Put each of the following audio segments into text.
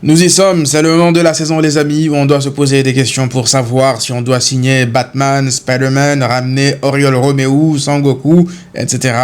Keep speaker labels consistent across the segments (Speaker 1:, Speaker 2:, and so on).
Speaker 1: Nous y sommes, c'est le moment de la saison les amis où on doit se poser des questions pour savoir si on doit signer Batman, Spider-Man, ramener Oriol Romeu, Sangoku, etc.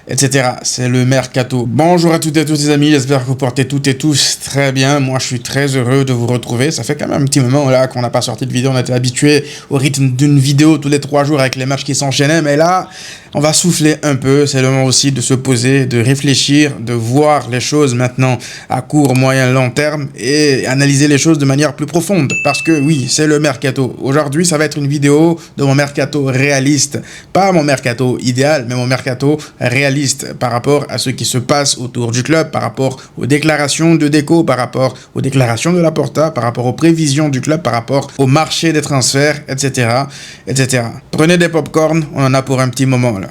Speaker 1: etc. C'est le mercato. Bonjour à toutes et à tous les amis, j'espère que vous portez toutes et tous très bien. Moi je suis très heureux de vous retrouver, ça fait quand même un petit moment là qu'on n'a pas sorti de vidéo, on était habitué au rythme d'une vidéo tous les 3 jours avec les matchs qui s'enchaînaient, mais là on va souffler un peu, c'est le moment aussi de se poser, de réfléchir, de voir les choses maintenant à court, moyen, long terme et analyser les choses de manière plus profonde. Parce que oui, c'est le mercato. Aujourd'hui, ça va être une vidéo de mon mercato réaliste. Pas mon mercato idéal, mais mon mercato réaliste par rapport à ce qui se passe autour du club, par rapport aux déclarations de Deco, par rapport aux déclarations de Laporta, par rapport aux prévisions du club, par rapport au marché des transferts, etc. etc. Prenez des pop-corn, on en a pour un petit moment là.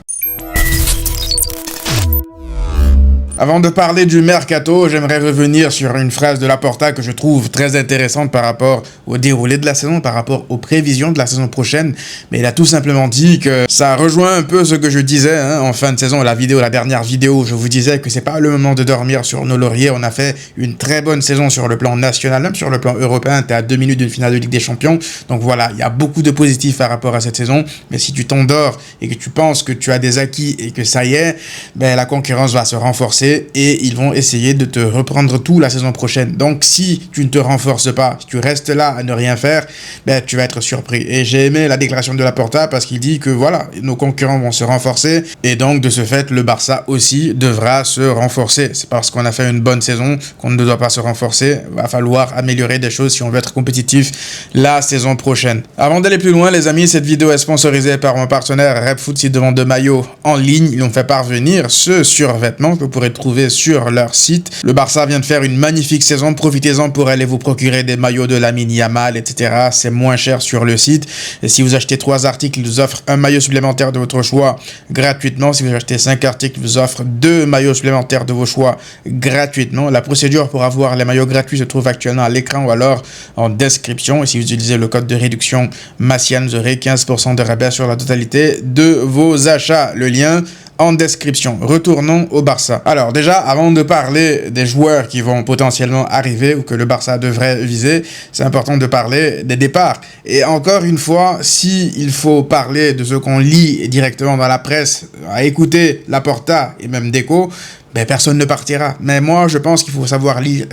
Speaker 1: Avant de parler du mercato, j'aimerais revenir sur une phrase de Laporta que je trouve très intéressante par rapport au déroulé de la saison, par rapport aux prévisions de la saison prochaine. Mais il a tout simplement dit que ça rejoint un peu ce que je disais en fin de saison, la dernière vidéo, je vous disais que c'est pas le moment de dormir sur nos lauriers. On a fait une très bonne saison sur le plan national, même sur le plan européen. T'es à 2 minutes d'une finale de Ligue des Champions. Donc voilà, il y a beaucoup de positifs par rapport à cette saison. Mais si tu t'endors et que tu penses que tu as des acquis et que ça y est, ben la concurrence va se renforcer. Et ils vont essayer de te reprendre tout la saison prochaine. Donc si tu ne te renforces pas, si tu restes là à ne rien faire, ben tu vas être surpris. Et j'ai aimé la déclaration de Laporta parce qu'il dit que voilà, nos concurrents vont se renforcer et donc de ce fait le Barça aussi devra se renforcer. C'est parce qu'on a fait une bonne saison qu'on ne doit pas se renforcer. Va falloir améliorer des choses si on veut être compétitif la saison prochaine. Avant d'aller plus loin les amis, cette vidéo est sponsorisée par mon partenaire RepFoot, site de vente de maillots en ligne. Ils ont fait parvenir ce survêtement que vous pourrez trouver sur leur site. Le Barça vient de faire une magnifique saison, profitez-en pour aller vous procurer des maillots de Lamine Yamal, etc. C'est moins cher sur le site. Et si vous achetez 3 articles, ils vous offrent un maillot supplémentaire de votre choix gratuitement. Si vous achetez 5 articles, ils vous offrent 2 maillots supplémentaires de vos choix gratuitement. La procédure pour avoir les maillots gratuits se trouve actuellement à l'écran ou alors en description. Et si vous utilisez le code de réduction Massian, vous aurez 15% de rabais sur la totalité de vos achats. Le lien en description. Retournons au Barça. Alors déjà, avant de parler des joueurs qui vont potentiellement arriver ou que le Barça devrait viser, c'est important de parler des départs. Et encore une fois, si il faut parler de ce qu'on lit directement dans la presse, à écouter Laporta et même Deco, ben personne ne partira. Mais moi, je pense qu'il faut savoir lire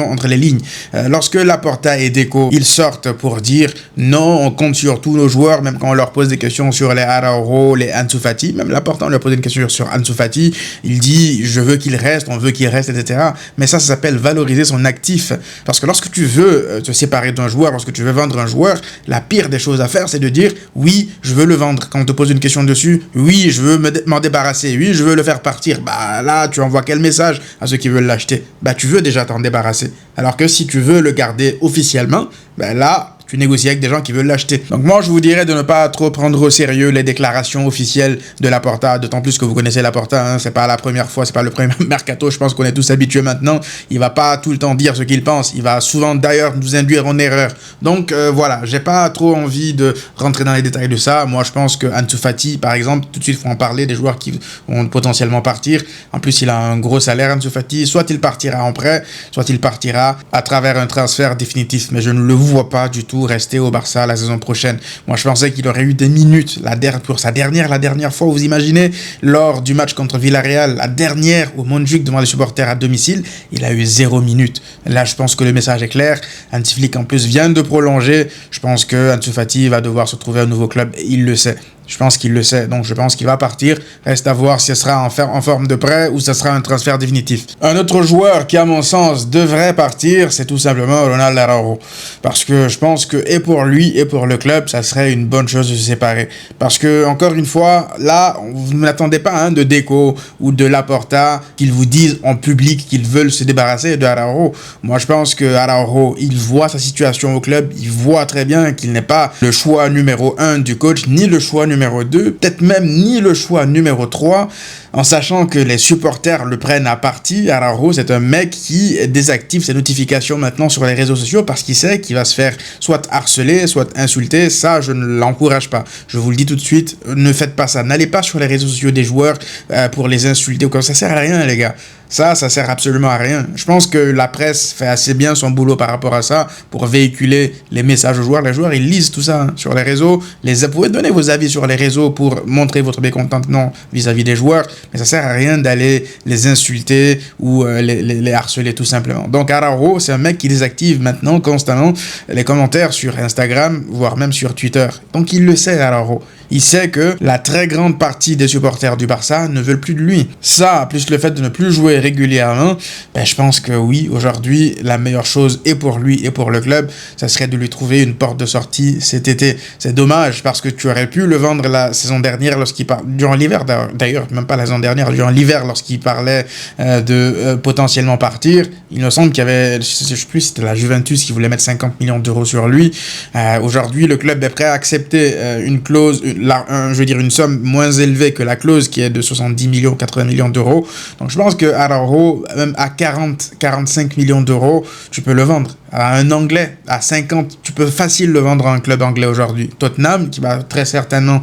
Speaker 1: entre les lignes. Lorsque Laporta et Deco, ils sortent pour dire non, on compte sur tous nos joueurs, même quand on leur pose des questions sur les Araujo, les Ansu Fati, même Laporta, on leur pose une question sur Ansu Fati, il dit je veux qu'il reste, on veut qu'il reste, etc. Mais ça s'appelle valoriser son actif. Parce que lorsque tu veux te séparer d'un joueur, lorsque tu veux vendre un joueur, la pire des choses à faire, c'est de dire oui, je veux le vendre. Quand on te pose une question dessus, oui, je veux m'en débarrasser, oui, je veux le faire partir. Bah là, tu envoies quel message à ceux qui veulent l'acheter? Bah tu veux déjà t'en débarrasser. Alors que si tu veux le garder officiellement, bah là tu négocies avec des gens qui veulent l'acheter. Donc moi je vous dirais de ne pas trop prendre au sérieux les déclarations officielles de Laporta, d'autant plus que vous connaissez Laporta, c'est pas la première fois, c'est pas le premier mercato, je pense qu'on est tous habitués maintenant. Il va pas tout le temps dire ce qu'il pense, il va souvent d'ailleurs nous induire en erreur. Donc voilà, j'ai pas trop envie de rentrer dans les détails de ça. Moi je pense que Ansu Fati par exemple, tout de suite faut en parler des joueurs qui vont potentiellement partir. En plus il a un gros salaire Ansu Fati, soit il partira en prêt, soit il partira à travers un transfert définitif, mais je ne le vois pas du tout rester au Barça la saison prochaine. Moi je pensais qu'il aurait eu des minutes pour sa dernière fois, vous imaginez, lors du match contre Villarreal, la dernière au Montjuic devant les supporters à domicile, il a eu 0 minutes. Là je pense que le message est clair. Hansi Flick en plus vient de prolonger. Je pense que Ansu Fati va devoir se trouver un nouveau club et il le sait. Je pense qu'il le sait, donc je pense qu'il va partir. Reste à voir si ce sera en forme de prêt ou ce sera un transfert définitif. Un autre joueur qui, à mon sens, devrait partir, c'est tout simplement Ronald Araujo. Parce que je pense que, et pour lui et pour le club, ça serait une bonne chose de se séparer. Parce que, encore une fois, là, vous ne l'attendez pas de Deco ou de Laporta qu'ils vous disent en public qu'ils veulent se débarrasser de Araujo. Moi, je pense que Araujo, il voit sa situation au club, il voit très bien qu'il n'est pas le choix numéro 1 du coach, ni le choix numéro 2, peut-être même ni le choix numéro 3. en sachant que les supporters le prennent à partie. Araujo, c'est un mec qui désactive ses notifications maintenant sur les réseaux sociaux parce qu'il sait qu'il va se faire soit harceler, soit insulter. Ça, je ne l'encourage pas. Je vous le dis tout de suite, ne faites pas ça. N'allez pas sur les réseaux sociaux des joueurs pour les insulter ou quoi. Ça sert à rien, les gars. Ça sert absolument à rien. Je pense que la presse fait assez bien son boulot par rapport à ça pour véhiculer les messages aux joueurs. Les joueurs, ils lisent tout ça sur les réseaux. Vous pouvez donner vos avis sur les réseaux pour montrer votre mécontentement vis-à-vis des joueurs, mais ça sert à rien d'aller les insulter ou les harceler tout simplement. Donc Araujo, c'est un mec qui désactive maintenant constamment les commentaires sur Instagram, voire même sur Twitter. Donc il le sait, Araujo. Il sait que la très grande partie des supporters du Barça ne veulent plus de lui. Ça, plus le fait de ne plus jouer régulièrement, je pense que oui, aujourd'hui, la meilleure chose et pour lui et pour le club, ça serait de lui trouver une porte de sortie cet été. C'est dommage parce que tu aurais pu le vendre la saison dernière durant l'hiver d'ailleurs, même pas la saison dernière, durant l'hiver lorsqu'il parlait de potentiellement partir. Il me semble qu'il y avait, je sais plus, c'était la Juventus qui voulait mettre 50 millions d'euros sur lui. Aujourd'hui, le club est prêt à accepter une clause, une somme moins élevée que la clause qui est de 70 millions, 80 millions d'euros. Donc je pense que Araujo, même à 40, 45 millions d'euros, tu peux le vendre. À un Anglais, à 50, tu peux facile le vendre à un club anglais aujourd'hui. Tottenham, qui va très certainement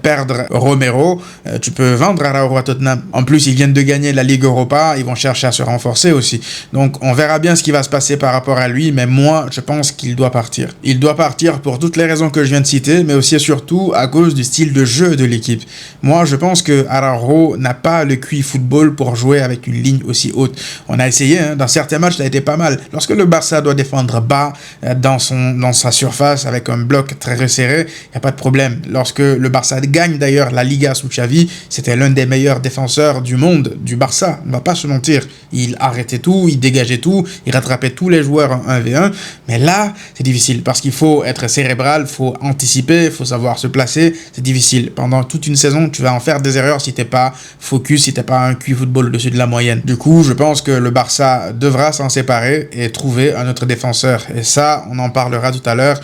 Speaker 1: perdre Romero, tu peux vendre Araujo à Tottenham. En plus, ils viennent de gagner la Ligue Europa, ils vont chercher à se renforcer aussi. Donc, on verra bien ce qui va se passer par rapport à lui, mais moi, je pense qu'il doit partir. Il doit partir pour toutes les raisons que je viens de citer, mais aussi et surtout à cause du style de jeu de l'équipe. Moi, je pense que Araujo n'a pas le QI football pour jouer avec une ligne aussi haute. On a essayé, dans certains matchs, ça a été pas mal. Lorsque le Barça doit défendre bas dans sa surface avec un bloc très resserré, il n'y a pas de problème. Lorsque le Barça gagne d'ailleurs la Liga sous Xavi, c'était l'un des meilleurs défenseurs du monde, du Barça. On ne va pas se mentir. Il arrêtait tout, il dégageait tout, il rattrapait tous les joueurs en 1v1. Mais là, c'est difficile parce qu'il faut être cérébral, il faut anticiper, il faut savoir se placer. C'est difficile. Pendant toute une saison, tu vas en faire des erreurs si tu n'es pas focus, si tu n'es pas un QI football au-dessus de la moyenne. Du coup, je pense que le Barça devra s'en séparer et trouver un autre défenseur. Et ça, on en parlera tout à l'heure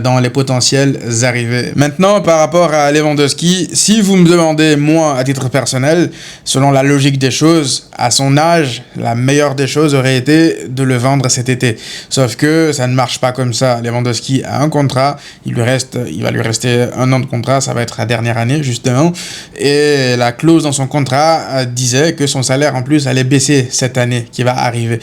Speaker 1: dans les potentielles arrivées. Maintenant, par rapport à Lewandowski, si vous me demandez, moi, à titre personnel, selon la logique des choses, à son âge, la meilleure des choses aurait été de le vendre cet été. Sauf que ça ne marche pas comme ça. Lewandowski a un contrat, il va lui rester 1 an de contrat, ça va être la dernière année, justement. Et la clause dans son contrat disait que son salaire, en plus, allait baisser cette année qui va arriver.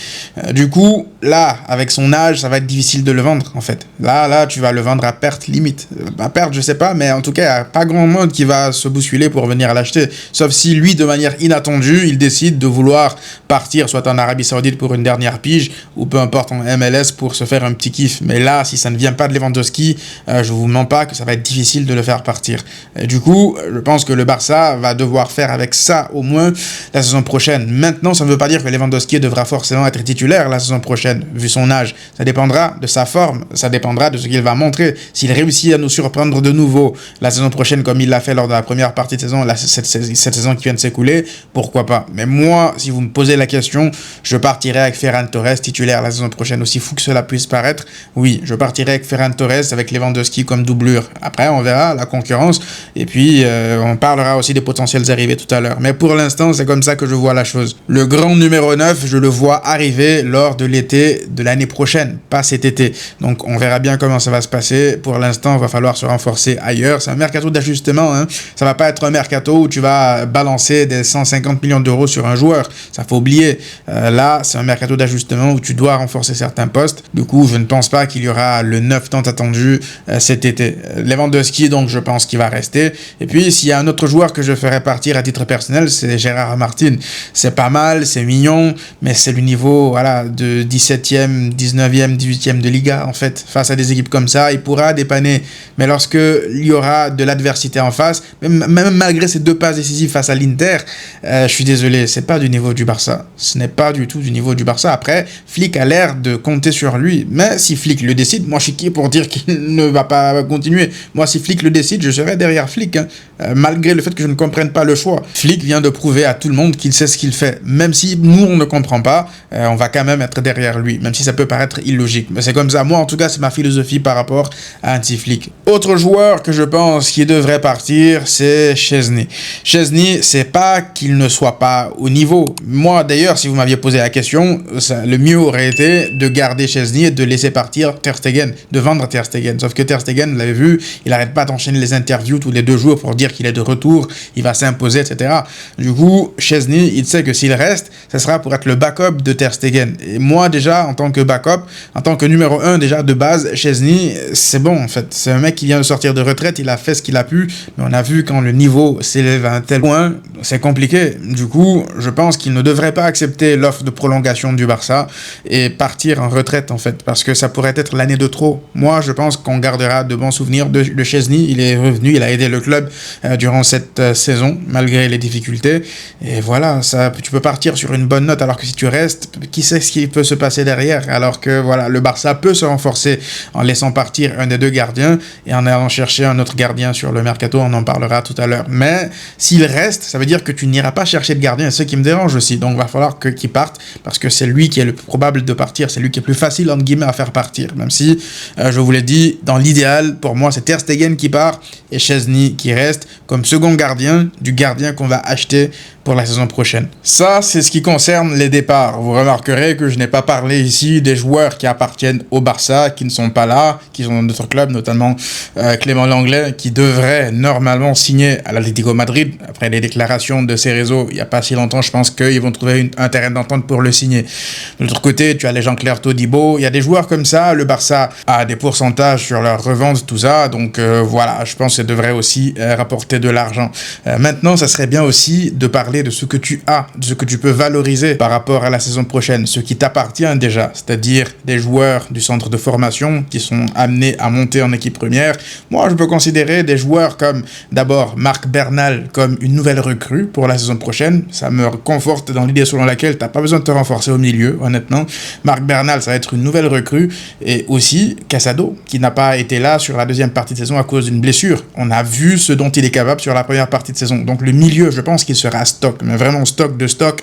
Speaker 1: Du coup, là, avec son âge, ça va être difficile de le vendre, en fait. Là, tu vas le vendre à perte limite. À perte, je sais pas, mais en tout cas, il n'y a pas grand monde qui va se bousculer pour venir l'acheter. Sauf si lui, de manière inattendue, il décide de vouloir partir, soit en Arabie Saoudite pour une dernière pige, ou peu importe, en MLS pour se faire un petit kiff. Mais là, si ça ne vient pas de Lewandowski, je vous mens pas que ça va être difficile de le faire partir. Et du coup, je pense que le Barça va devoir faire avec ça, au moins, la saison prochaine. Maintenant, ça ne veut pas dire que Lewandowski devra forcément être titulaire la saison prochaine, vu son âge. Ça dépendra de sa forme, ça dépendra de ce qu'il va montrer. S'il réussit à nous surprendre de nouveau la saison prochaine comme il l'a fait lors de la première partie de saison, cette saison qui vient de s'écouler, pourquoi pas. Mais moi, si vous me posez la question, je partirai avec Ferran Torres titulaire la saison prochaine. Aussi fou que cela puisse paraître, oui, je partirai avec Ferran Torres, avec Lewandowski comme doublure. Après, on verra la concurrence et puis on parlera aussi des potentiels arrivées tout à l'heure. Mais pour l'instant, c'est comme ça que je vois la chose. Le grand numéro 9, je le vois arriver lors de l'été de l'année prochaine, pas cet été. Donc on verra bien comment ça va se passer. Pour l'instant, il va falloir se renforcer ailleurs. C'est un mercato d'ajustement, hein. Ça va pas être un mercato où tu vas balancer des 150 millions d'euros sur un joueur. Ça faut oublier. Là, c'est un mercato d'ajustement où tu dois renforcer certains postes. Du coup, je ne pense pas qu'il y aura le 9 tant attendu cet été. Lewandowski, donc, je pense qu'il va rester. Et puis, s'il y a un autre joueur que je ferai partir à titre personnel, c'est Gérard Martin. C'est pas mal, c'est mignon, mais c'est le niveau, voilà, de 17e, 19e, 18e de Liga, en fait. Face à des équipes comme ça, il pourra dépanner. Mais lorsque il y aura de l'adversité en face, même malgré ces 2 passes décisives face à l'Inter, je suis désolé, c'est pas du niveau du Barça. Ce n'est pas du tout du niveau du Barça. Après, Flick a l'air de compter sur lui. Mais si Flick le décide, moi je suis qui pour dire qu'il ne va pas continuer. Moi, si Flick le décide, je serai derrière Flick, hein. Malgré le fait que je ne comprenne pas le choix. Flick vient de prouver à tout le monde qu'il sait ce qu'il fait. Même si nous, on ne comprend pas, on va quand même être derrière lui. Même si ça peut paraître illogique. Mais c'est comme ça. Moi, en tout cas, c'est ma philosophie par rapport à Hansi Flick. Autre joueur que je pense qui devrait partir, c'est Szczesny. Szczesny, c'est pas qu'il ne soit pas au niveau. Moi, d'ailleurs, si vous m'aviez posé la question, le mieux aurait été de garder Chesney et de laisser partir Ter Stegen, de vendre Ter Stegen. Sauf que Ter Stegen, vous l'avez vu, il arrête pas d'enchaîner les interviews tous les 2 jours pour dire qu'il est de retour, il va s'imposer, etc. Du coup, Chesney, il sait que s'il reste, ça sera pour être le backup de Ter Stegen. Et moi, déjà, en tant que backup, en tant que numéro 1, déjà, de base, Chesney, c'est bon, en fait. C'est un mec qui vient de sortir de retraite, il a fait ce qu'il a pu, mais on a vu quand le niveau s'élève à un tel point, c'est compliqué. Du coup, je pense qu'il ne devrait pas accepter l'offre de prolongation du Barça et partir en retraite, en fait, parce que ça pourrait être l'année de trop. Moi, je pense qu'on gardera de bons souvenirs de Chesney. Il est revenu, il a aidé le club durant cette saison, malgré les difficultés. Et voilà, ça, tu peux partir sur une bonne note, alors que si tu restes, qui sait ce qui peut se passer derrière? Alors que voilà, le Barça peut se renforcer en laissant partir un des 2 gardiens et en allant chercher un autre gardien sur le mercato, on en parlera tout à l'heure. Mais s'il reste, ça veut dire que tu n'iras pas chercher de gardien, c'est ce qui me dérange aussi. Donc il va falloir qu'il parte, parce que c'est lui qui est le plus probable de partir, c'est lui qui est plus facile entre guillemets à faire partir, même si je vous l'ai dit, dans l'idéal pour moi c'est Ter Stegen qui part et Chesney qui reste comme second gardien du gardien qu'on va acheter pour la saison prochaine. Ça, c'est ce qui concerne les départs. Vous remarquerez que je n'ai pas parlé ici des joueurs qui appartiennent au Barça, qui ne sont pas là, qui sont dans d'autres clubs, notamment Clément Lenglet, qui devrait normalement signer à l'Atlético Madrid. Après les déclarations de ses réseaux, il n'y a pas si longtemps, je pense qu'ils vont trouver un terrain d'entente pour le signer. De l'autre côté, tu as les Jean-Claire Todibo, il y a des joueurs comme ça, le Barça a des pourcentages sur leur revente, tout ça, donc voilà, je pense que ça devrait aussi rapporter de l'argent. Maintenant, ça serait bien aussi de parler de ce que tu as, de ce que tu peux valoriser par rapport à la saison prochaine, ce qui t'appartient déjà, c'est-à-dire des joueurs du centre de formation qui sont amenés à monter en équipe première. Moi, je peux considérer des joueurs comme, d'abord, Marc Bernal comme une nouvelle recrue pour la saison prochaine. Ça me conforte dans l'idée selon laquelle tu n'as pas besoin de te renforcer au milieu, honnêtement. Marc Bernal, ça va être une nouvelle recrue. Et aussi, Casado, qui n'a pas été là sur la deuxième partie de saison à cause d'une blessure. On a vu ce dont il est capable sur la première partie de saison. Donc le milieu, je pense qu'il sera stock, mais vraiment stock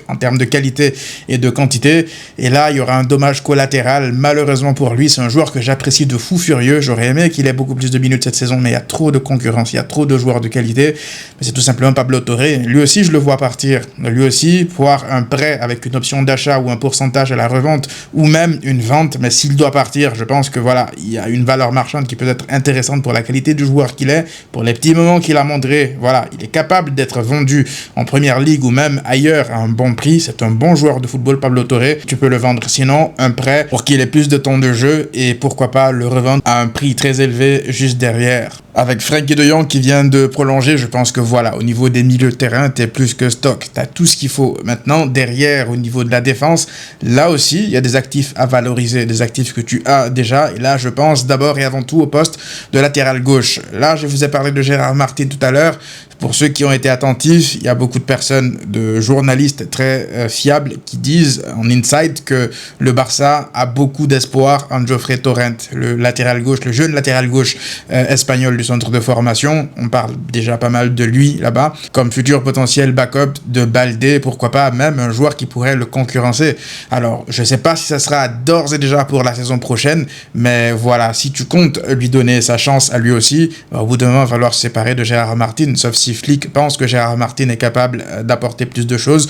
Speaker 1: en termes de qualité et de quantité. Et là, il y aura un dommage collatéral, malheureusement pour lui. C'est un joueur que j'apprécie de fou furieux. J'aurais aimé qu'il ait beaucoup plus de minutes cette saison, mais il y a trop de concurrence, il y a trop de joueurs de qualité. Mais c'est tout simplement Pablo Torre. Lui aussi, je le vois partir. Lui aussi, voir un prêt avec une option d'achat ou un pourcentage à la revente, ou même une vente, mais s'il doit partir, je pense que voilà, il y a une valeur marchande qui peut être intéressante pour la qualité du joueur qu'il est, pour les petits moments qu'il a montré. Voilà, il est capable d'être vendu en première ligue ou même ailleurs à un bon prix. C'est un bon joueur de football, Pablo Torre. Tu peux le vendre sinon, un prêt pour qu'il ait plus de temps de jeu et pourquoi pas le revendre à un prix très élevé juste derrière. Avec Frenkie de Jong qui vient de prolonger, je pense que voilà, au niveau des milieux de terrain, t'es plus que stock. T'as tout ce qu'il faut. Maintenant, derrière, au niveau de la défense, là aussi, il y a des actifs à valoriser, des actifs que tu as déjà. Et là, je pense d'abord et avant tout au poste de latéral gauche. Là, je vous ai parlé de Gérard Martin tout à l'heure. Pour ceux qui ont été attentifs, il y a beaucoup de personnes, de journalistes très fiables qui disent en inside que le Barça a beaucoup d'espoir en Jofre Torrent, le latéral gauche, le jeune latéral gauche espagnol du centre de formation. On parle déjà pas mal de lui là-bas, comme futur potentiel backup de Baldé, pourquoi pas même un joueur qui pourrait le concurrencer. Alors, je sais pas si ça sera d'ores et déjà pour la saison prochaine, mais voilà, si tu comptes lui donner sa chance à lui aussi, au bout d'un moment, il va falloir se séparer de Gérard Martin, sauf si Flick pense que Gérard Martin est capable d'apporter plus de choses.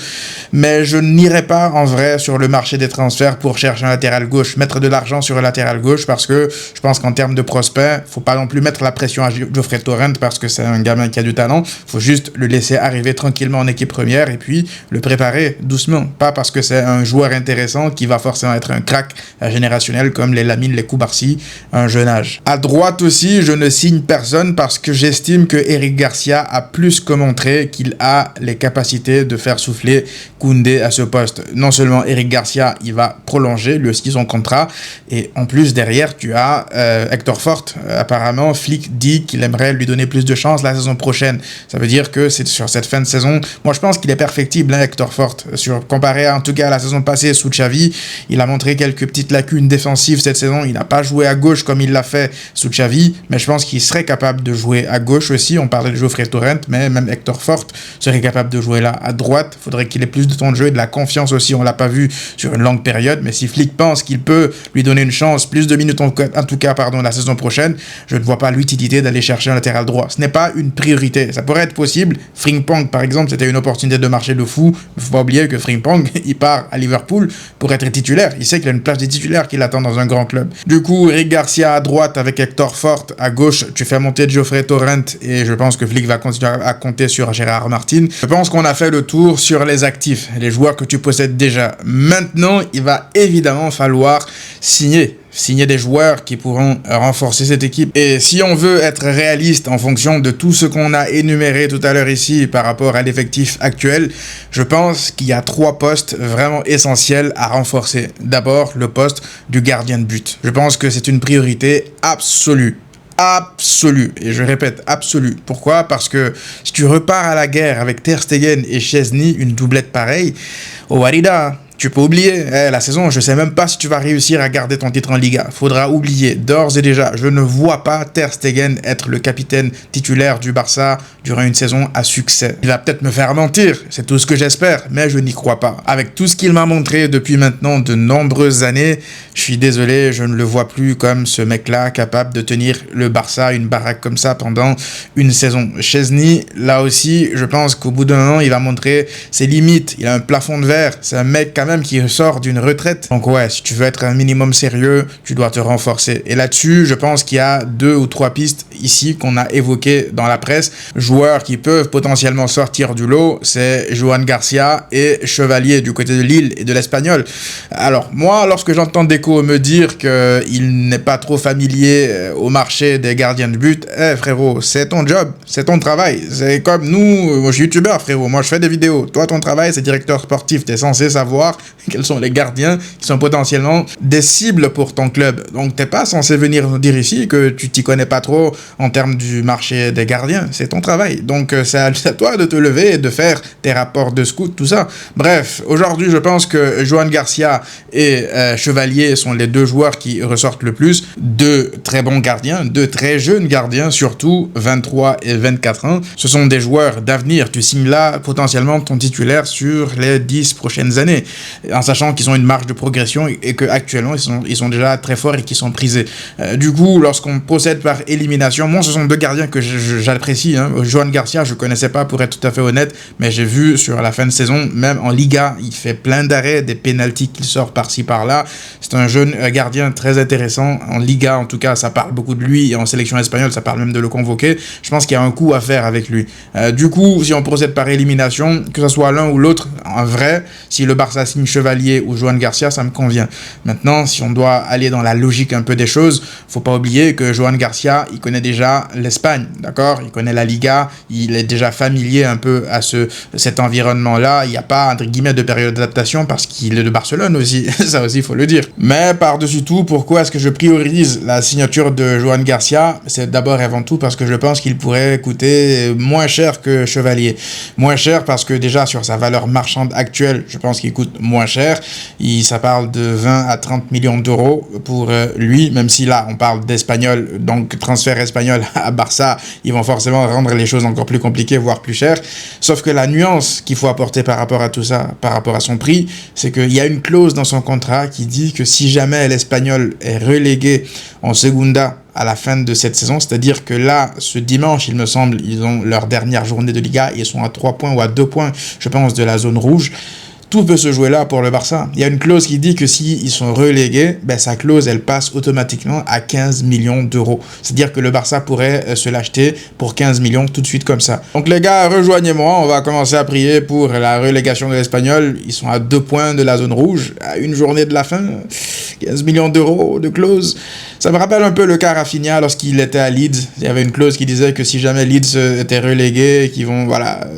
Speaker 1: Mais je n'irai pas en vrai sur le marché des transferts pour chercher un latéral gauche, mettre de l'argent sur un latéral gauche, parce que je pense qu'en termes de prospects, faut pas non plus mettre la pression à Jofre Torrent parce que c'est un gamin qui a du talent. Faut juste le laisser arriver tranquillement en équipe première et puis le préparer doucement. Pas parce que c'est un joueur intéressant qui va forcément être un crack générationnel comme les Lamine, les Koubarsi, un jeune âge. À droite aussi, je ne signe personne parce que j'estime que Eric Garcia a plus que montré qu'il a les capacités de faire souffler Koundé à ce poste. Non seulement Eric Garcia, il va prolonger lui aussi son contrat, et en plus derrière tu as Hector Fort. Apparemment, Flick dit qu'il aimerait lui donner plus de chance la saison prochaine. Ça veut dire que c'est sur cette fin de saison. Moi, je pense qu'il est perfectible, hein, Hector Fort. Comparé en tout cas à la saison passée sous Xavi, il a montré quelques petites lacunes défensives cette saison. Il n'a pas joué à gauche comme il l'a fait sous Xavi, mais je pense qu'il serait capable de jouer à gauche aussi. On parlait de Jofre Torrent, mais même Hector Fort serait capable de jouer là. À droite, il faudrait qu'il ait plus de temps de jeu et de la confiance aussi. On l'a pas vu sur une longue période, mais si Flick pense qu'il peut lui donner une chance, plus de minutes en tout cas, la saison prochaine, je ne vois pas l'utilité essayer d'aller chercher un latéral droit. Ce n'est pas une priorité. Ça pourrait être possible. Frimpong, par exemple, c'était une opportunité de marché de fou. Il ne faut pas oublier que Frimpong, il part à Liverpool pour être titulaire. Il sait qu'il a une place de titulaire qui l'attend dans un grand club. Du coup, Eric Garcia à droite avec Hector Fort à gauche, tu fais monter Geoffrey Torrent et je pense que Flick va continuer à compter sur Gérard Martin. Je pense qu'on a fait le tour sur les actifs, les joueurs que tu possèdes déjà. Maintenant, il va évidemment falloir signer des joueurs qui pourront renforcer cette équipe. Et si on veut être réaliste en fonction de tout ce qu'on a énuméré tout à l'heure ici par rapport à l'effectif actuel, je pense qu'il y a 3 postes vraiment essentiels à renforcer. D'abord, le poste du gardien de but. Je pense que c'est une priorité absolue. Absolue, et je répète, absolue. Pourquoi? Parce que si tu repars à la guerre avec Ter Stegen et Szczesny, une doublette pareille, oh Warida, tu peux oublier la saison, je sais même pas si tu vas réussir à garder ton titre en Liga. Faudra oublier, d'ores et déjà, je ne vois pas Ter Stegen être le capitaine titulaire du Barça durant une saison à succès. Il va peut-être me faire mentir, c'est tout ce que j'espère, mais je n'y crois pas. Avec tout ce qu'il m'a montré depuis maintenant de nombreuses années, je suis désolé, je ne le vois plus comme ce mec-là capable de tenir le Barça, une baraque comme ça pendant une saison. Szczesny, là aussi, je pense qu'au bout d'un moment, il va montrer ses limites. Il a un plafond de verre, c'est un mec quand même qui sort d'une retraite. Donc ouais, si tu veux être un minimum sérieux, tu dois te renforcer. Et là-dessus, je pense qu'il y a 2 ou 3 pistes ici qu'on a évoquées dans la presse. Joueurs qui peuvent potentiellement sortir du lot, c'est Johan Garcia et Chevalier du côté de Lille et de l'Espagnol. Alors moi, lorsque j'entends Deco me dire qu'il n'est pas trop familier au marché des gardiens de but, frérot, c'est ton job, c'est ton travail. C'est comme nous, je suis youtubeur frérot, moi je fais des vidéos. Toi, ton travail, c'est directeur sportif, t'es censé savoir quels sont les gardiens qui sont potentiellement des cibles pour ton club. Donc, t'es pas censé venir nous dire ici que tu t'y connais pas trop en termes du marché des gardiens. C'est ton travail. Donc, c'est à toi de te lever et de faire tes rapports de scout, tout ça. Bref, aujourd'hui, je pense que Johan Garcia et Chevalier sont les 2 joueurs qui ressortent le plus. 2 très bons gardiens, 2 très jeunes gardiens, surtout 23 et 24 ans. Ce sont des joueurs d'avenir. Tu signes là potentiellement ton titulaire sur les 10 prochaines années. En sachant qu'ils ont une marge de progression et qu'actuellement ils sont déjà très forts et qu'ils sont prisés. Du coup, lorsqu'on procède par élimination, moi ce sont 2 gardiens que j'apprécie. Johan Garcia, je connaissais pas pour être tout à fait honnête, mais j'ai vu sur la fin de saison, même en Liga, il fait plein d'arrêts, des pénaltys qu'il sort par-ci par-là. C'est un jeune gardien très intéressant. En Liga, en tout cas, ça parle beaucoup de lui et en sélection espagnole, ça parle même de le convoquer. Je pense qu'il y a un coup à faire avec lui. Du coup, si on procède par élimination, que ce soit l'un ou l'autre, en vrai, si le Barça signe Chevalier ou Johan Garcia, ça me convient. Maintenant, si on doit aller dans la logique un peu des choses, faut pas oublier que Johan Garcia, il connaît déjà l'Espagne, d'accord? Il connaît la Liga, il est déjà familier un peu à cet environnement-là. Il n'y a pas, entre guillemets, de période d'adaptation parce qu'il est de Barcelone aussi. Ça aussi, il faut le dire. Mais par-dessus tout, pourquoi est-ce que je priorise la signature de Johan Garcia? C'est d'abord et avant tout parce que je pense qu'il pourrait coûter moins cher que Chevalier. Moins cher parce que déjà, sur sa valeur marchande actuelle, je pense qu'il coûte moins cher. Ça parle de 20 à 30 millions d'euros pour lui, même si là, on parle d'Espagnol, donc transfert espagnol à Barça, ils vont forcément rendre les choses encore plus compliquées, voire plus chères. Sauf que la nuance qu'il faut apporter par rapport à tout ça, par rapport à son prix, c'est qu'il y a une clause dans son contrat qui dit que si jamais l'Espagnol est relégué en Segunda à la fin de cette saison, c'est-à-dire que là, ce dimanche, il me semble, ils ont leur dernière journée de Liga, ils sont à 3 points ou à 2 points, je pense, de la zone rouge. Tout peut se jouer là pour le Barça. Il y a une clause qui dit que s'ils sont relégués, sa clause, elle passe automatiquement à 15 millions d'euros. C'est-à-dire que le Barça pourrait se l'acheter pour 15 millions tout de suite comme ça. Donc les gars, rejoignez-moi, on va commencer à prier pour la relégation de l'Espagnol. Ils sont à 2 points de la zone rouge, à une journée de la fin. 15 millions d'euros de clause. Ça me rappelle un peu le cas Rafinha lorsqu'il était à Leeds. Il y avait une clause qui disait que si jamais Leeds était relégué, qu'ils vont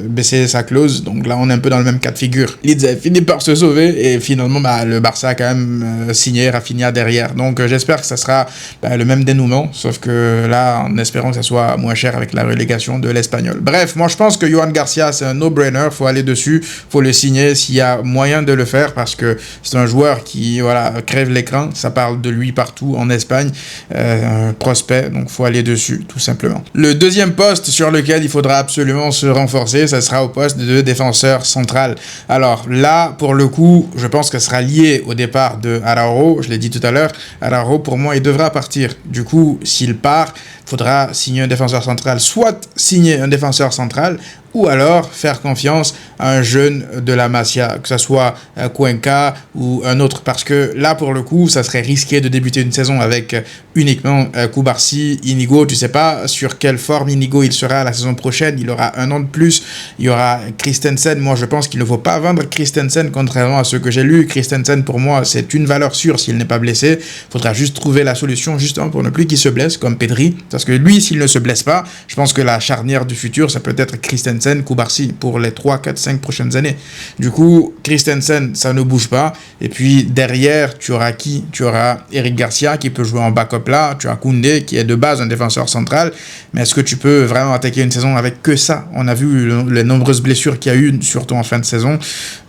Speaker 1: baisser sa clause. Donc là, on est un peu dans le même cas de figure. Leeds a fini par se sauver et finalement, le Barça a quand même signé Rafinha derrière. Donc j'espère que ça sera le même dénouement, sauf que là, en espérant que ça soit moins cher avec la relégation de l'Espagnol. Bref, moi je pense que Johan Garcia, c'est un no-brainer. Faut aller dessus, faut le signer s'il y a moyen de le faire parce que c'est un joueur qui crève l'écran. Ça parle de lui partout en Espagne. Un prospect, donc faut aller dessus tout simplement. Le deuxième poste sur lequel il faudra absolument se renforcer, ça sera au poste de défenseur central. Alors là, pour le coup, je pense que ce sera lié au départ de Araujo, je l'ai dit tout à l'heure. Araujo, pour moi, il devra partir. Du coup, s'il part, faudra signer un défenseur central, soit signer un défenseur central, ou alors faire confiance à un jeune de la Masia, que ce soit Cuenca ou un autre. Parce que là, pour le coup, ça serait risqué de débuter une saison avec uniquement Cubarsí, Inigo. Tu sais pas sur quelle forme Inigo il sera la saison prochaine. Il aura un an de plus. Il y aura Christensen. Moi, je pense qu'il ne faut pas vendre Christensen, contrairement à ce que j'ai lu. Christensen, pour moi, c'est une valeur sûre s'il n'est pas blessé. Il faudra juste trouver la solution, justement, pour ne plus qu'il se blesse, comme Pedri. Parce que lui, s'il ne se blesse pas, je pense que la charnière du futur, ça peut être Christensen, Cubarsí pour les 3, 4, 5 prochaines années. Du coup, Christensen, ça ne bouge pas. Et puis, derrière, tu auras qui? Tu auras Eric Garcia qui peut jouer en backup là. Tu as Koundé qui est de base un défenseur central. Mais est-ce que tu peux vraiment attaquer une saison avec que ça? On a vu les nombreuses blessures qu'il y a eu, surtout en fin de saison.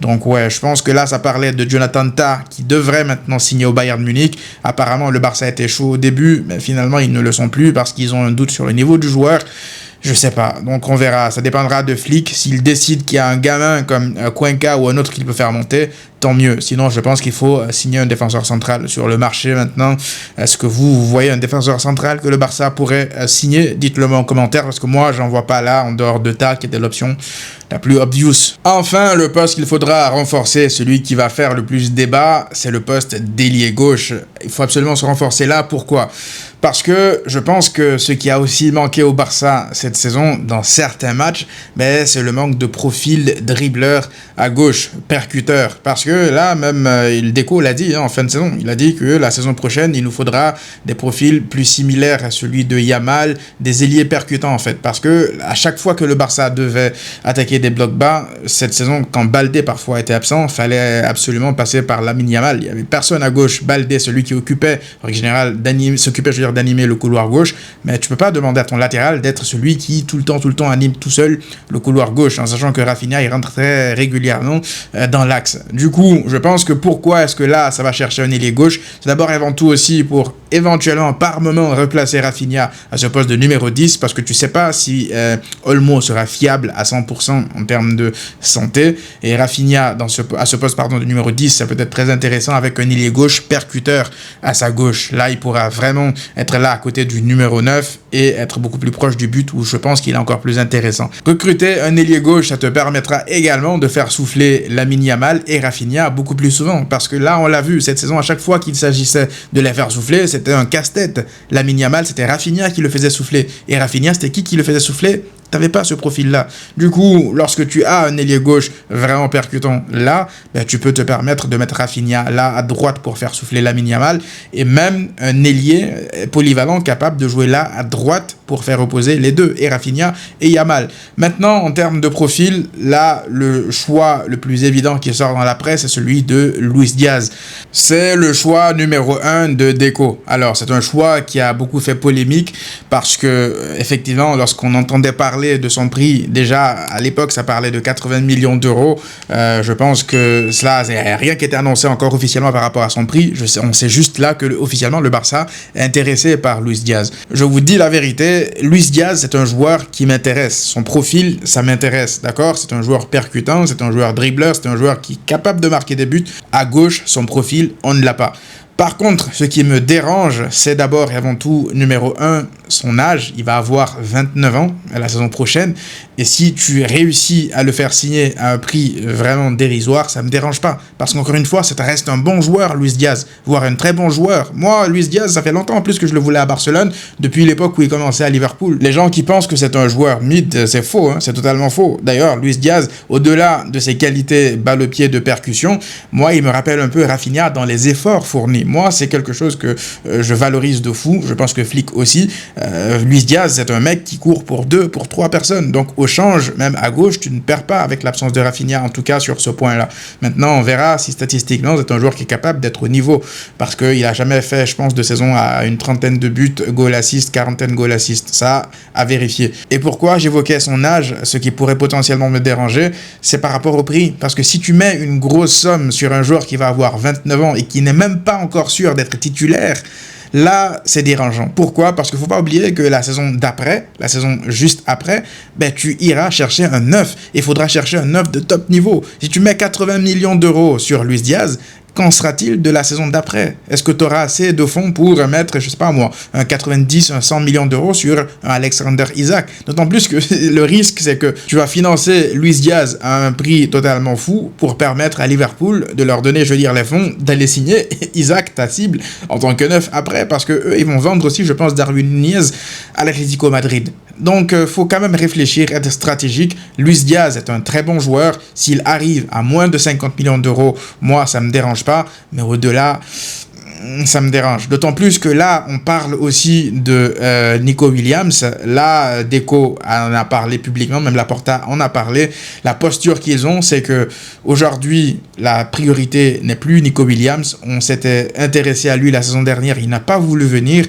Speaker 1: Donc, ouais, je pense que là, ça parlait de Jonathan Tah qui devrait maintenant signer au Bayern Munich. Apparemment, le Barça était chaud au début, mais finalement, ils ne le sont plus parce qu'ils ont un doute sur le niveau du joueur. Je sais pas, donc on verra, ça dépendra de Flick. S'il décide qu'il y a un gamin comme Cuenca ou un autre qu'il peut faire monter, tant mieux. Sinon, je pense qu'il faut signer un défenseur central sur le marché maintenant. Est-ce que vous voyez un défenseur central que le Barça pourrait signer? Dites-le moi en commentaire, parce que moi, j'en vois pas là, en dehors de Ta, qui était l'option la plus obvious. Enfin, le poste qu'il faudra renforcer, celui qui va faire le plus débat, c'est le poste d'ailier gauche. Il faut absolument se renforcer là. Pourquoi? Parce que je pense que ce qui a aussi manqué au Barça cette saison, dans certains matchs, c'est le manque de profil dribbleur à gauche, percuteur. Parce que là, même Deco l'a dit en fin de saison, il a dit que la saison prochaine, il nous faudra des profils plus similaires à celui de Yamal, des ailiers percutants en fait. Parce que à chaque fois que le Barça devait attaquer des blocs bas, cette saison, quand Baldé parfois était absent, il fallait absolument passer par Lamine Yamal. Il n'y avait personne à gauche. Baldé, celui qui occupait, en général, s'occupait, d'animer le couloir gauche, mais tu peux pas demander à ton latéral d'être celui qui tout le temps anime tout seul le couloir gauche, en sachant que Rafinha il rentre très régulièrement dans l'axe. Du coup, je pense que pourquoi est-ce que là ça va chercher un ailier gauche, c'est d'abord et avant tout aussi pour éventuellement par moment replacer Rafinha à ce poste de numéro 10, parce que tu sais pas si Olmo sera fiable à 100% en termes de santé, et Rafinha à ce poste de numéro 10, ça peut être très intéressant avec un ailier gauche percuteur à sa gauche. Là, il pourra vraiment être là à côté du numéro 9 et être beaucoup plus proche du but, où je pense qu'il est encore plus intéressant. Recruter un ailier gauche, ça te permettra également de faire souffler Lamine Yamal et Rafinha beaucoup plus souvent, parce que là, on l'a vu, cette saison, à chaque fois qu'il s'agissait de les faire souffler, c'était un casse-tête. Lamine Yamal, c'était Rafinha qui le faisait souffler, et Rafinha, c'était qui le faisait souffler? T'avais pas ce profil-là. Du coup, lorsque tu as un ailier gauche vraiment percutant là, tu peux te permettre de mettre Rafinha là à droite pour faire souffler Lamine Yamal, et même un ailier polyvalent capable de jouer là à droite pour faire opposer les deux, et Rafinha et Yamal. Maintenant, en termes de profil, là, le choix le plus évident qui sort dans la presse, c'est celui de Luis Diaz. C'est le choix numéro 1 de Deco. Alors, c'est un choix qui a beaucoup fait polémique, parce que, effectivement, lorsqu'on entendait parler de son prix, déjà à l'époque ça parlait de 80 millions d'euros. Je pense que cela, c'est rien qui était annoncé encore officiellement par rapport à son prix. On sait juste là que officiellement le Barça est intéressé par Luis Diaz. Je vous dis la vérité, Luis Diaz c'est un joueur qui m'intéresse. Son profil, ça m'intéresse, d'accord? C'est un joueur percutant, c'est un joueur dribbleur, c'est un joueur qui est capable de marquer des buts. À gauche, son profil, on ne l'a pas. Par contre, ce qui me dérange, c'est d'abord et avant tout, numéro 1, son âge. Il va avoir 29 ans à la saison prochaine. Et si tu réussis à le faire signer à un prix vraiment dérisoire, ça me dérange pas. Parce qu'encore une fois, ça reste un bon joueur, Luis Diaz. Voire un très bon joueur. Moi, Luis Diaz, ça fait longtemps en plus que je le voulais à Barcelone, depuis l'époque où il commençait à Liverpool. Les gens qui pensent que c'est un joueur mid, c'est faux, hein, c'est totalement faux. D'ailleurs, Luis Diaz, au-delà de ses qualités balle au pied de percussion, moi, il me rappelle un peu Rafinha dans les efforts fournis. Moi, c'est quelque chose que je valorise de fou. Je pense que Flick aussi. Luis Diaz, c'est un mec qui court pour 2, pour 3 personnes. Donc, au change, même à gauche, tu ne perds pas avec l'absence de Rafinha, en tout cas sur ce point-là. Maintenant, on verra si statistiquement, c'est un joueur qui est capable d'être au niveau. Parce qu'il n'a jamais fait, je pense, de saison à une trentaine de buts, goal assist, quarantaine goal assist. Ça, à vérifier. Et pourquoi j'évoquais son âge, ce qui pourrait potentiellement me déranger, c'est par rapport au prix. Parce que si tu mets une grosse somme sur un joueur qui va avoir 29 ans et qui n'est même pas encore sûr d'être titulaire, là, c'est dérangeant. Pourquoi? Parce qu'il ne faut pas oublier que la saison d'après, la saison juste après, tu iras chercher un 9. Il faudra chercher un 9 de top niveau. Si tu mets 80 millions d'euros sur Luis Diaz, qu'en sera-t-il de la saison d'après? Est-ce que tu auras assez de fonds pour mettre, je sais pas moi, un 90, un 100 millions d'euros sur un Alexander Isak? D'autant plus que le risque, c'est que tu vas financer Luis Diaz à un prix totalement fou pour permettre à Liverpool de leur donner, je veux dire, les fonds, d'aller signer Isak, ta cible, en tant que neuf après, parce que eux, ils vont vendre aussi, je pense, Darwin Nunez à l'Atlético Madrid. Donc, faut quand même réfléchir, être stratégique. Luis Diaz est un très bon joueur. S'il arrive à moins de 50 millions d'euros, moi, ça me dérange pas. Mais au-delà, ça me dérange. D'autant plus que là, on parle aussi de Nico Williams. Là, Deco en a parlé publiquement, même Laporta en a parlé. La posture qu'ils ont, c'est que aujourd'hui, la priorité n'est plus Nico Williams. On s'était intéressé à lui la saison dernière. Il n'a pas voulu venir.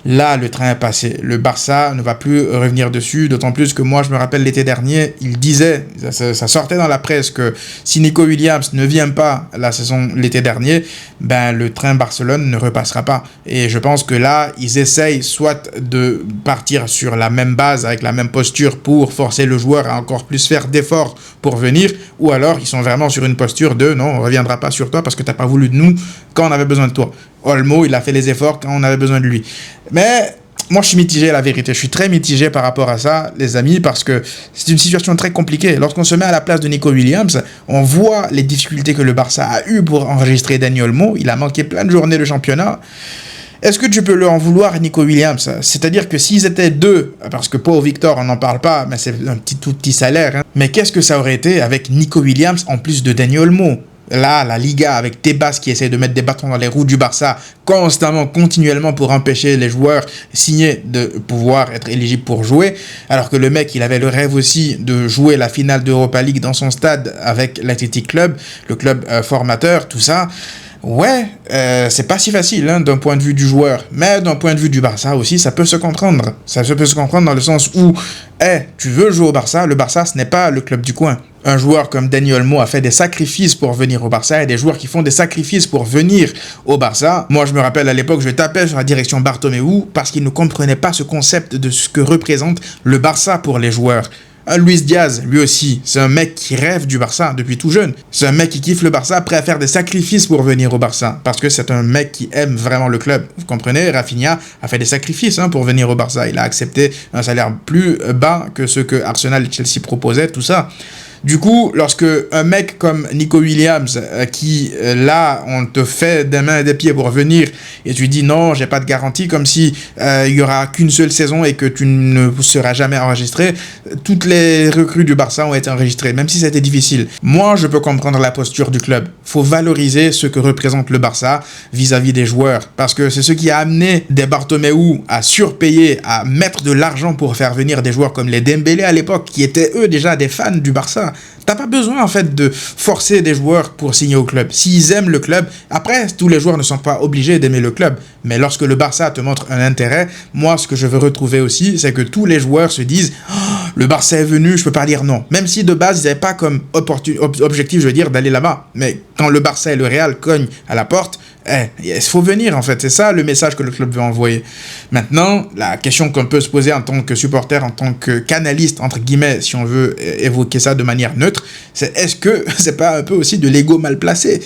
Speaker 1: Là, le train est passé. Le Barça ne va plus revenir dessus, d'autant plus que moi, je me rappelle l'été dernier, il disait, ça sortait dans la presse, que si Nico Williams ne vient pas la saison l'été dernier, ben le train Barcelone ne repassera pas. Et je pense que là, ils essayent soit de partir sur la même base, avec la même posture pour forcer le joueur à encore plus faire d'efforts pour venir, ou alors ils sont vraiment sur une posture de non, on ne reviendra pas sur toi parce que tu n'as pas voulu de nous quand on avait besoin de toi. Olmo, il a fait les efforts quand on avait besoin de lui. Mais moi, je suis mitigé, la vérité. Je suis très mitigé par rapport à ça, les amis, parce que c'est une situation très compliquée. Lorsqu'on se met à la place de Nico Williams, on voit les difficultés que le Barça a eues pour enregistrer Dani Olmo. Il a manqué plein de journées de championnat. Est-ce que tu peux leur en vouloir à Nico Williams? C'est-à-dire que s'ils étaient deux, parce que Pau Victor, on n'en parle pas, mais c'est un tout petit salaire. Hein. Mais qu'est-ce que ça aurait été avec Nico Williams en plus de Dani Olmo? Là, la Liga, avec Tebas qui essaie de mettre des bâtons dans les roues du Barça constamment, continuellement pour empêcher les joueurs signés de pouvoir être éligibles pour jouer, alors que le mec, il avait le rêve aussi de jouer la finale d'Europa League dans son stade avec l'Athletic Club, le club formateur, tout ça. Ouais, c'est pas si facile hein, d'un point de vue du joueur, mais d'un point de vue du Barça aussi, ça peut se comprendre. Ça peut se comprendre dans le sens où, tu veux jouer au Barça, le Barça, ce n'est pas le club du coin. Un joueur comme Dani Olmo a fait des sacrifices pour venir au Barça et des joueurs qui font des sacrifices pour venir au Barça. Moi, je me rappelle à l'époque, je tapais sur la direction Bartomeu parce qu'il ne comprenait pas ce concept de ce que représente le Barça pour les joueurs. Luis Diaz, lui aussi, c'est un mec qui rêve du Barça depuis tout jeune. C'est un mec qui kiffe le Barça, prêt à faire des sacrifices pour venir au Barça. Parce que c'est un mec qui aime vraiment le club. Vous comprenez, Rafinha a fait des sacrifices pour venir au Barça. Il a accepté un salaire plus bas que ce que Arsenal et Chelsea proposaient, tout ça. Du coup, lorsque un mec comme Nico Williams, qui là, on te fait des mains et des pieds pour venir, et tu dis non, j'ai pas de garantie, comme si il y aura qu'une seule saison et que tu ne seras jamais enregistré, toutes les recrues du Barça ont été enregistrées, même si c'était difficile. Moi, je peux comprendre la posture du club. Faut valoriser ce que représente le Barça vis-à-vis des joueurs, parce que c'est ce qui a amené des Bartomeu à surpayer, à mettre de l'argent pour faire venir des joueurs comme les Dembélé à l'époque, qui étaient eux déjà des fans du Barça. T'as pas besoin en fait de forcer des joueurs pour signer au club. S'ils aiment le club, après tous les joueurs ne sont pas obligés d'aimer le club. Mais lorsque le Barça te montre un intérêt, moi ce que je veux retrouver aussi, c'est que tous les joueurs se disent le Barça est venu, je peux pas dire non. Même si de base ils n'avaient pas comme objectif, je veux dire, d'aller là-bas. Mais quand le Barça et le Real cognent à la porte, il faut venir en fait. C'est ça le message que le club veut envoyer. Maintenant, la question qu'on peut se poser en tant que supporter, en tant que canaliste, entre guillemets, si on veut évoquer ça de manière neutre, c'est est-ce que c'est pas un peu aussi de l'ego mal placé?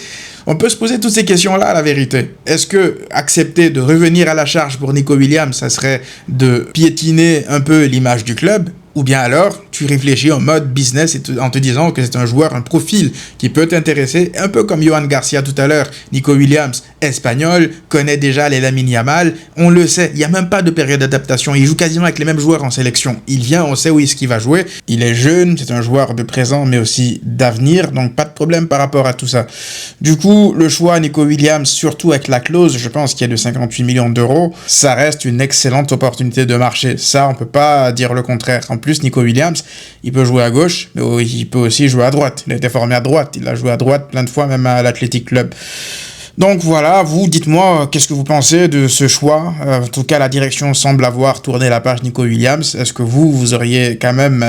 Speaker 1: On peut se poser toutes ces questions-là, la vérité. Est-ce que accepter de revenir à la charge pour Nico Williams, ça serait de piétiner un peu l'image du club? Ou bien alors, tu réfléchis en mode business en te disant que c'est un joueur, un profil qui peut t'intéresser, un peu comme Johan Garcia tout à l'heure. Nico Williams, espagnol, connaît déjà les Lamine Yamal, on le sait, il n'y a même pas de période d'adaptation, il joue quasiment avec les mêmes joueurs en sélection. Il vient, on sait où est-ce qu'il va jouer, il est jeune, c'est un joueur de présent mais aussi d'avenir, donc pas de problème par rapport à tout ça. Du coup, le choix Nico Williams, surtout avec la clause, je pense qu'il y a de 58 millions d'euros, ça reste une excellente opportunité de marché. Ça, on peut pas dire le contraire. En plus, Nico Williams, il peut jouer à gauche, mais il peut aussi jouer à droite. Il a été formé à droite, il a joué à droite plein de fois, même à l'Athletic Club. Donc voilà, vous, dites-moi, qu'est-ce que vous pensez de ce choix? En tout cas, la direction semble avoir tourné la page Nico Williams. Est-ce que vous auriez quand même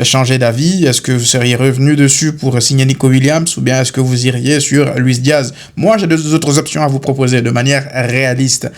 Speaker 1: changé d'avis? Est-ce que vous seriez revenu dessus pour signer Nico Williams? Ou bien est-ce que vous iriez sur Luis Diaz? Moi, j'ai deux autres options à vous proposer de manière réaliste.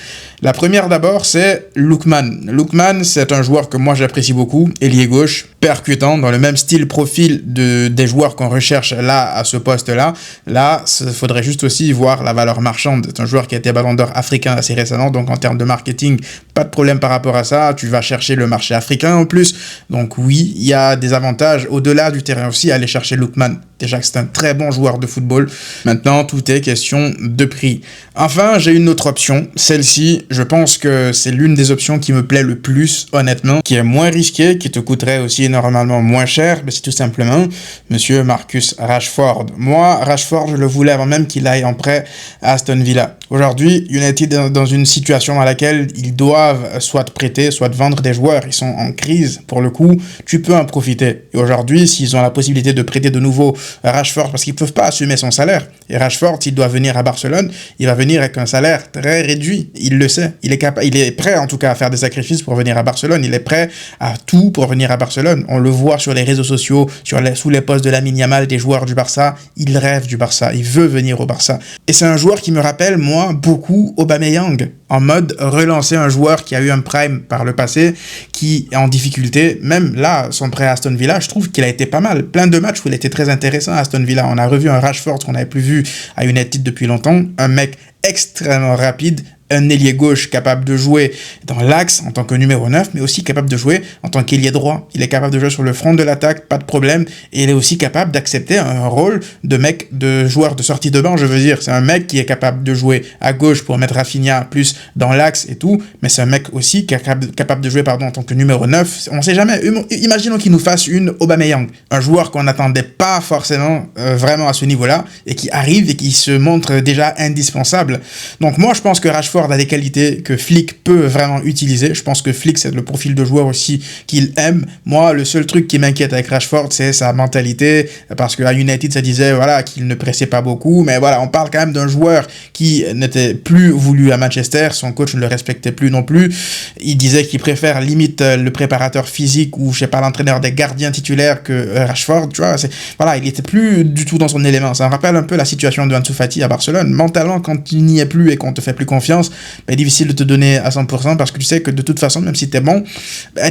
Speaker 1: La première d'abord, c'est Lookman. Lookman, c'est un joueur que moi j'apprécie beaucoup, ailier gauche. percutant, dans le même style profil des joueurs qu'on recherche là, à ce poste-là. Là, il faudrait juste aussi voir la valeur marchande. C'est un joueur qui a été Ballon d'Or africain assez récemment, donc en termes de marketing, pas de problème par rapport à ça. Tu vas chercher le marché africain en plus. Donc oui, il y a des avantages au-delà du terrain aussi à aller chercher Lookman. Déjà que c'est un très bon joueur de football. Maintenant, tout est question de prix. Enfin, j'ai une autre option. Celle-ci, je pense que c'est l'une des options qui me plaît le plus, honnêtement, qui est moins risquée, qui te coûterait aussi normalement moins cher, mais c'est tout simplement Monsieur Marcus Rashford. Moi, Rashford, je le voulais avant même qu'il aille en prêt à Aston Villa. Aujourd'hui, United est dans une situation dans laquelle ils doivent soit prêter, soit vendre des joueurs. Ils sont en crise, pour le coup, tu peux en profiter. Et aujourd'hui, s'ils ont la possibilité de prêter de nouveau Rashford, parce qu'ils ne peuvent pas assumer son salaire, et Rashford, s'il doit venir à Barcelone, il va venir avec un salaire très réduit. Il le sait. Il est prêt, en tout cas, à faire des sacrifices pour venir à Barcelone. Il est prêt à tout pour venir à Barcelone. On le voit sur les réseaux sociaux, sous les posts de Lamine Yamal, des joueurs du Barça. Il rêve du Barça. Il veut venir au Barça. Et c'est un joueur qui me rappelle, moi, beaucoup Aubameyang, en mode relancer un joueur qui a eu un prime par le passé, qui est en difficulté. Même là, son prêt à Aston Villa, je trouve qu'il a été pas mal. Plein de matchs où il était très intéressant à Aston Villa. On a revu un Rashford qu'on n'avait plus vu à United depuis longtemps. Un mec extrêmement rapide, un ailier gauche capable de jouer dans l'axe en tant que numéro 9, mais aussi capable de jouer en tant qu'ailier droit. Il est capable de jouer sur le front de l'attaque, pas de problème, et il est aussi capable d'accepter un rôle de joueur de sortie de banc, je veux dire. C'est un mec qui est capable de jouer à gauche pour mettre Rafinha plus dans l'axe et tout, mais c'est un mec aussi qui est capable de jouer en tant que numéro 9. On sait jamais. Imaginons qu'il nous fasse une Aubameyang, un joueur qu'on n'attendait pas forcément vraiment à ce niveau-là, et qui arrive et qui se montre déjà indispensable. Donc moi, je pense que Rashford a des qualités que Flick peut vraiment utiliser. Je pense que Flick, c'est le profil de joueur aussi qu'il aime. Moi, le seul truc qui m'inquiète avec Rashford, c'est sa mentalité, parce qu'à United, ça disait voilà, qu'il ne pressait pas beaucoup, mais voilà, on parle quand même d'un joueur qui n'était plus voulu à Manchester, son coach ne le respectait plus non plus. Il disait qu'il préfère limite le préparateur physique ou, je sais pas, l'entraîneur des gardiens titulaires que Rashford, tu vois. Voilà, il était plus du tout dans son élément. Ça me rappelle un peu la situation de Ansu Fati à Barcelone. Mentalement, quand tu n'y es plus et qu'on te fait plus confiance, difficile de te donner à 100% parce que tu sais que de toute façon, même si t'es bon,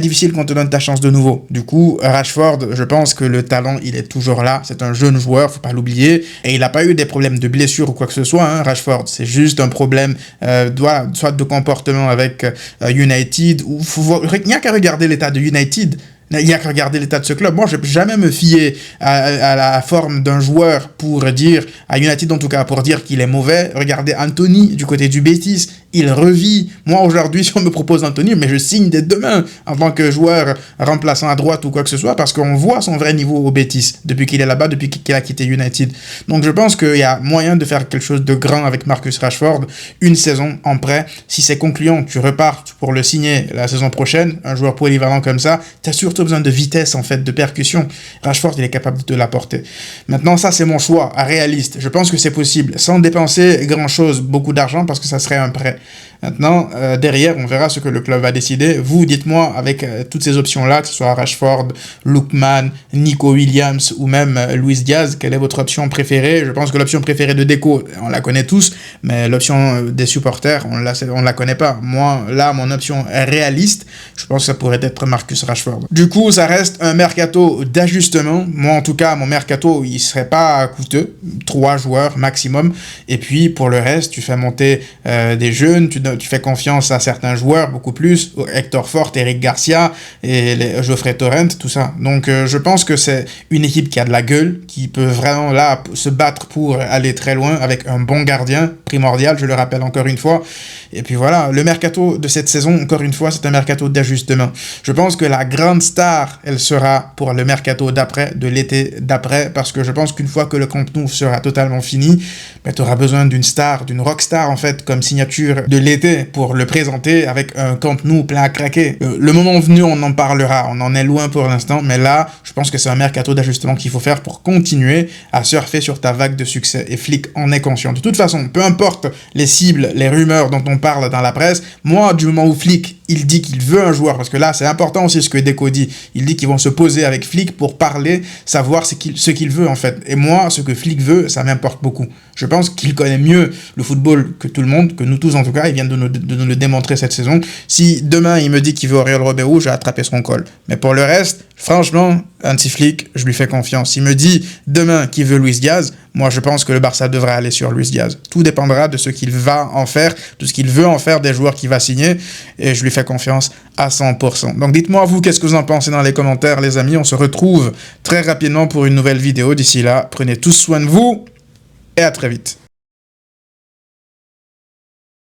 Speaker 1: difficile qu'on te donne ta chance de nouveau. Du coup, Rashford, je pense que le talent, il est toujours là. C'est un jeune joueur, faut pas l'oublier. Et il n'a pas eu des problèmes de blessure ou quoi que ce soit, hein, Rashford. C'est juste un problème, soit de comportement avec United, ou il n'y a qu'à regarder l'état de United. Il n'y a qu'à regarder l'état de ce club. Moi, je ne peux jamais me fier à la forme d'un joueur pour dire, à United en tout cas, pour dire qu'il est mauvais. Regardez Anthony du côté du Betis. Il revit. Moi, aujourd'hui, si on me propose Anthony, mais je signe dès demain en tant que joueur remplaçant à droite ou quoi que ce soit, parce qu'on voit son vrai niveau au Betis depuis qu'il est là-bas, depuis qu'il a quitté United. Donc, je pense qu'il y a moyen de faire quelque chose de grand avec Marcus Rashford. Une saison en prêt. Si c'est concluant, tu repars pour le signer la saison prochaine. Un joueur polyvalent comme ça, tu as surtout besoin de vitesse, en fait, de percussion. Rashford, il est capable de te l'apporter. Maintenant, ça, c'est mon choix, réaliste. Je pense que c'est possible, sans dépenser grand-chose, beaucoup d'argent, parce que ça serait un prêt. Maintenant, derrière, on verra ce que le club va décider. Vous, dites-moi, avec toutes ces options-là, que ce soit Rashford, Lookman, Nico Williams ou même Luis Diaz, quelle est votre option préférée? Je pense que l'option préférée de Deco, on la connaît tous, mais l'option des supporters, on la connaît pas. Moi, là, mon option réaliste, je pense que ça pourrait être Marcus Rashford. Du coup, ça reste un mercato d'ajustement. Moi, en tout cas, mon mercato, il serait pas coûteux. 3 joueurs maximum. Et puis, pour le reste, tu fais monter des jeunes, tu fais confiance à certains joueurs, beaucoup plus. Hector Fort, Eric Garcia, et Geoffrey Torrent, tout ça. Donc, je pense que c'est une équipe qui a de la gueule, qui peut vraiment, là, se battre pour aller très loin, avec un bon gardien, primordial, je le rappelle encore une fois. Et puis voilà, le mercato de cette saison, encore une fois, c'est un mercato d'ajustement. Je pense que la grande star, elle sera pour le mercato d'après, de l'été d'après, parce que je pense qu'une fois que le Camp Nou sera totalement fini, tu auras besoin d'une star, d'une rockstar en fait, comme signature de l'été pour le présenter avec un Camp Nou plein à craquer. Le moment venu, on en parlera, on en est loin pour l'instant, mais là, je pense que c'est un mercato d'ajustement qu'il faut faire pour continuer à surfer sur ta vague de succès. Et Flick en est conscient. De toute façon, peu importe les cibles, les rumeurs dont on parle dans la presse, moi, du moment où Flick il dit qu'il veut un joueur, parce que là, c'est important aussi ce que Deco dit. Il dit qu'ils vont se poser avec Flick pour parler, savoir ce qu'il veut, en fait. Et moi, ce que Flick veut, ça m'importe beaucoup. Je pense qu'il connaît mieux le football que tout le monde, que nous tous, en tout cas. Il vient de nous le démontrer cette saison. Si demain, il me dit qu'il veut Oriol Romeu, je vais attraper son col. Mais pour le reste, franchement, Hansi Flick, je lui fais confiance. S'il me dit demain qu'il veut Luis Diaz, moi, je pense que le Barça devrait aller sur Luis Diaz. Tout dépendra de ce qu'il va en faire, de ce qu'il veut en faire des joueurs qu'il va signer. Et je lui fais confiance à 100%. Donc, dites-moi, vous, qu'est-ce que vous en pensez dans les commentaires, les amis. On se retrouve très rapidement pour une nouvelle vidéo. D'ici là, prenez tous soin de vous et à très vite.